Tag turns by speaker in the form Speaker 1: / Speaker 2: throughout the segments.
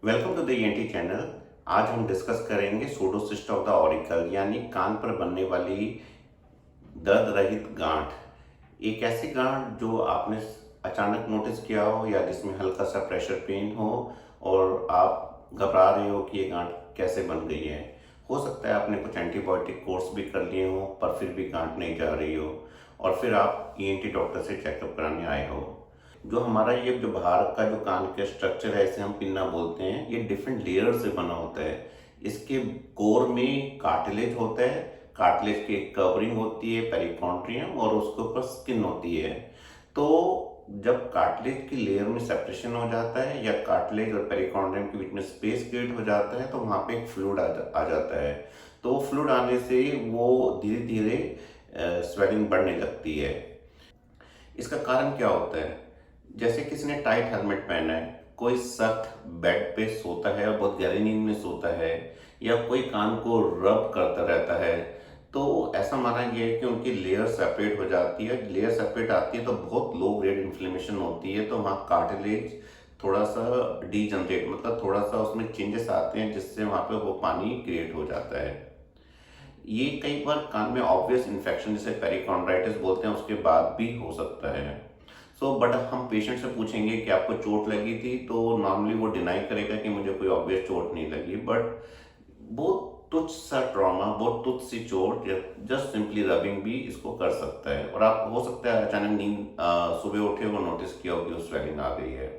Speaker 1: Welcome to the ENT channel. आज हम discuss करेंगे सूडोसिस्ट ऑफ द ऑरिकल यानी कान पर बनने वाली दर्द रहित गांठ। एक ऐसी गांठ जो आपने अचानक नोटिस किया हो या जिसमें हल्का सा प्रेशर पेन हो और आप घबरा रहे हो कि ये गांठ कैसे बन गई है। हो सकता है आपने कुछ एंटीबायोटिक कोर्स भी कर लिए हो पर फिर भी गांठ नहीं जा रही हो और फिर आप ईएनटी डॉक्टर से चेकअप कराने आए हो। जो हमारा ये जो बाहर का जो कान का स्ट्रक्चर है इसे हम पिन्ना बोलते हैं, ये डिफरेंट लेयर से बना होता है। इसके कोर में कार्टिलेज होता है, कार्टिलेज की एक कवरिंग होती है पेरिकॉन्ड्रियम और उसके ऊपर स्किन होती है। तो जब कार्टिलेज की लेयर में सेपरेशन हो जाता है या कार्टिलेज और पेरिकॉन्ड्रियम के बीच में स्पेस क्रिएट हो जाता है तो वहाँ पे एक फ्लूइड आ जाता है। तो वो फ्लूइड आने से वो धीरे धीरे स्वेलिंग बढ़ने लगती है। इसका कारण क्या होता है? जैसे किसी ने टाइट हेलमेट पहना है, कोई सख्त बेड पे सोता है और बहुत गहरी नींद में सोता है, या कोई कान को रब करता रहता है, तो ऐसा माना गया है कि उनकी लेयर सेपरेट हो जाती है। लेयर सेपरेट आती है तो बहुत लो ग्रेड इन्फ्लेमेशन होती है, तो वहाँ कार्टिलेज थोड़ा सा डीजनरेट मतलब थोड़ा सा उसमें चेंजेस आते हैं जिससे वहाँ पे वो पानी क्रिएट हो जाता है। ये कई बार कान में ऑब्वियस इन्फेक्शन जिसे पेरिकॉन्ड्राइटिस बोलते हैं उसके बाद भी हो सकता है। बट हम पेशेंट से पूछेंगे कि आपको चोट लगी थी तो नॉर्मली वो डिनाई करेगा कि मुझे कोई ऑब्वियस चोट नहीं लगी, बट बहुत तुच्छ सा ट्रॉमा, बहुत तुच्छ सी चोट, जस्ट सिंपली रबिंग भी इसको कर सकता है। और आप हो सकता है अचानक नींद सुबह उठे हो नोटिस किया हो कि उस स्वेलिंग आ गई है।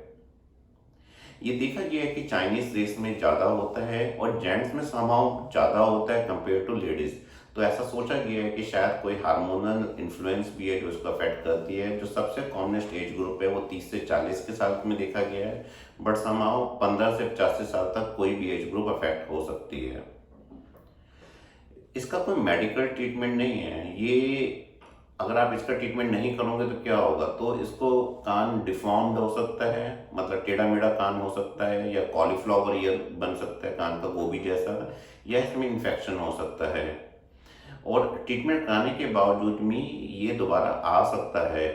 Speaker 1: ये देखा गया है कि चाइनीज रेस में ज़्यादा होता है और जेंट्स में समाव ज़्यादा होता है कंपेयर टू लेडीज। तो ऐसा सोचा गया है कि शायद कोई हार्मोनल इन्फ्लुएंस भी है जो इसको अफेक्ट करती है। जो सबसे कॉमनेस्ट एज ग्रुप है वो 30 से 40 के साल में देखा गया है, बट समाव 15 से 85 साल तक कोई भी एज ग्रुप अफेक्ट हो सकती है। इसका कोई मेडिकल ट्रीटमेंट नहीं है। ये अगर आप इसका ट्रीटमेंट नहीं करोगे तो क्या होगा, तो इसको कान डिफॉर्म्ड हो सकता है, मतलब टेढ़ा मेढ़ा कान हो सकता है, या कॉलीफ्लावर ईयर बन सकता है कान का गोभी जैसा, या इसमें इन्फेक्शन हो सकता है। और ट्रीटमेंट कराने के बावजूद भी ये दोबारा आ सकता है।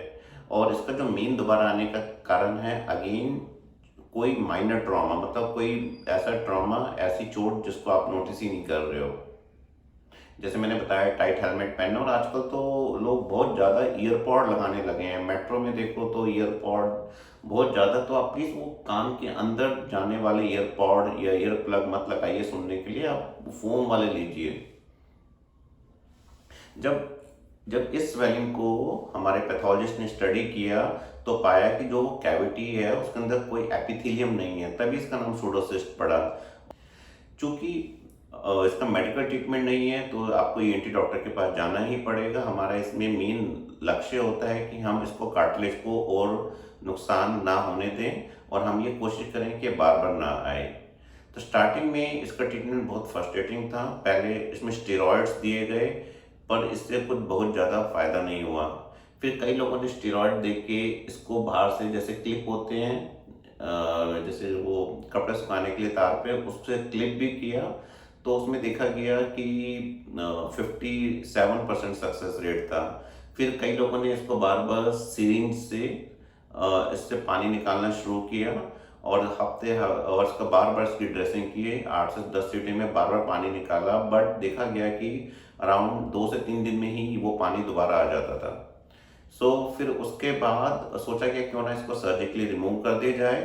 Speaker 1: और इसका जो मेन दोबारा आने का कारण है अगेन कोई माइनर ट्रॉमा, मतलब कोई ऐसा ट्रॉमा, ऐसी चोट जिसको आप नोटिस ही नहीं कर रहे हो। जैसे मैंने बताया टाइट हेलमेट पहनना, और आजकल तो लोग बहुत ज़्यादा ईयरपॉड लगाने लगे हैं। मेट्रो में देखो तो ईयरपॉड बहुत ज़्यादा, तो आप प्लीज़ वो कान के अंदर जाने वाले ईयरपॉड या ईयर प्लग मत लगाइए सुनने के लिए, आप फोम वाले लीजिए। जब जब इस स्वेलिंग को हमारे पैथोलॉजिस्ट ने स्टडी किया तो पाया कि जो कैविटी है उसके अंदर कोई एपिथेलियम नहीं है, तभी इसका नाम सूडोसिस्ट पड़ा। चूंकि इसका मेडिकल ट्रीटमेंट नहीं है तो आपको ईएनटी डॉक्टर के पास जाना ही पड़ेगा। हमारा इसमें मेन लक्ष्य होता है कि हम इसको कार्टिलेज को और नुकसान ना होने दें और हम ये कोशिश करें कि बार बार ना आए। तो स्टार्टिंग में इसका ट्रीटमेंट बहुत फ्रस्ट्रेटिंग था। पहले इसमें स्टेरॉइड्स दिए गए पर इससे कुछ बहुत ज़्यादा फायदा नहीं हुआ। फिर कई लोगों ने स्टेरॉइड दे के इसको बाहर से, जैसे क्लिप होते हैं जैसे वो कपड़े सुखाने के लिए तार पे, उससे क्लिप भी किया तो उसमें देखा गया कि 57% सक्सेस रेट था। फिर कई लोगों ने इसको बार बार सिरिंज से इससे पानी निकालना शुरू किया और हफ्ते और इसका बार बार इसकी ड्रेसिंग किए, 8 से 10 सीटी में बार बार पानी निकाला, बट देखा गया कि अराउंड 2 से 3 दिन में ही वो पानी दोबारा आ जाता था। फिर उसके बाद सोचा गया क्यों ना इसको सर्जिकली रिमूव कर दिया जाए।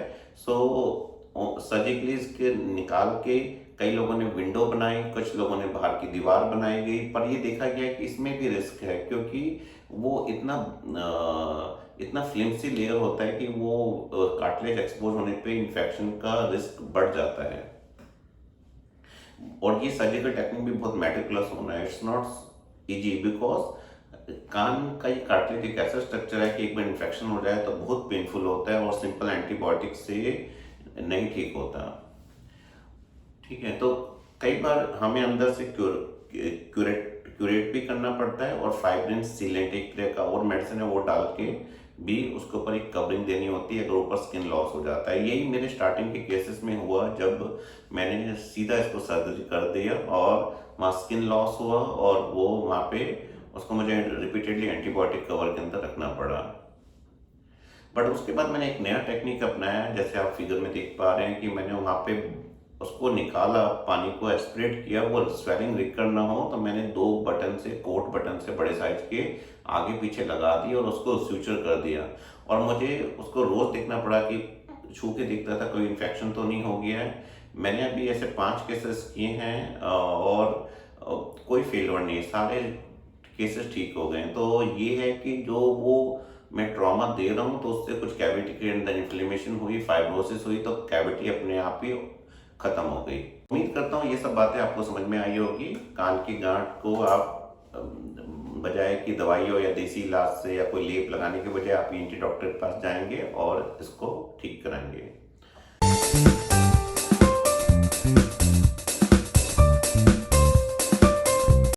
Speaker 1: सर्जिकली इसके निकाल के कई लोगों ने विंडो बनाई, कुछ लोगों ने बाहर की दीवार बनाई गई, पर ये देखा गया कि इसमें भी रिस्क है क्योंकि वो इतना फ्लिम्सी लेयर होता है कि वो कार्टिलेज एक्सपोज होने पे इन्फेक्शन का रिस्क बढ़ जाता है। और ये सर्जिकल टेक्निक भी बहुत मेटिकुलस होना है, इट्स नॉट इजी बिकॉज कान का ये कार्टिलेज एक ऐसा स्ट्रक्चर है कि एक बार इन्फेक्शन हो जाए तो बहुत पेनफुल होता है और सिंपल एंटीबायोटिक से नहीं ठीक होता। ठीक है, तो कई बार हमें अंदर से क्यूरेट भी करना पड़ता है और फाइब्रिन सीलेंट एक तरह का और मेडिसिन है वो डाल के भी उसके ऊपर एक कवरिंग देनी होती है अगर ऊपर स्किन लॉस हो जाता है। यही मेरे स्टार्टिंग के केसेस में हुआ जब मैंने सीधा इसको सर्जरी कर दिया और वहाँ स्किन लॉस हुआ और वो वहाँ पे उसको मुझे रिपीटेडली एंटीबायोटिक कवर के अंदर रखना पड़ा। बट उसके बाद मैंने एक नया टेक्निक अपनाया, जैसे आप फिगर में देख पा रहे हैं कि मैंने वहाँ पे उसको निकाला, पानी को एस्पिरेट किया, वो स्वेलिंग रिकवर ना हो तो मैंने 2 बटन से, कोट बटन से बड़े साइज के आगे पीछे लगा दिए और उसको स्यूचर कर दिया। और मुझे उसको रोज़ देखना पड़ा कि छू के देखता था कोई इन्फेक्शन तो नहीं हो गया है। मैंने अभी ऐसे 5 केसेस किए हैं और कोई फेलियर नहीं है, सारे केसेस ठीक हो गए हैं। तो ये है कि जो वो मैं ट्रॉमा दे रहा हूँ तो उससे कुछ कैविटी के अंदर इन्फ्लेमेशन हुई, फाइब्रोसिस हुई, तो कैविटी अपने आप ही खत्म हो गई। उम्मीद करता हूँ ये सब बातें आपको समझ में आई होगी। कान की गांठ को आप बजाय कि दवाइयों या देसी इलाज से या कोई लेप लगाने के बजाय आप ईएनटी डॉक्टर के पास जाएंगे और इसको ठीक कराएंगे।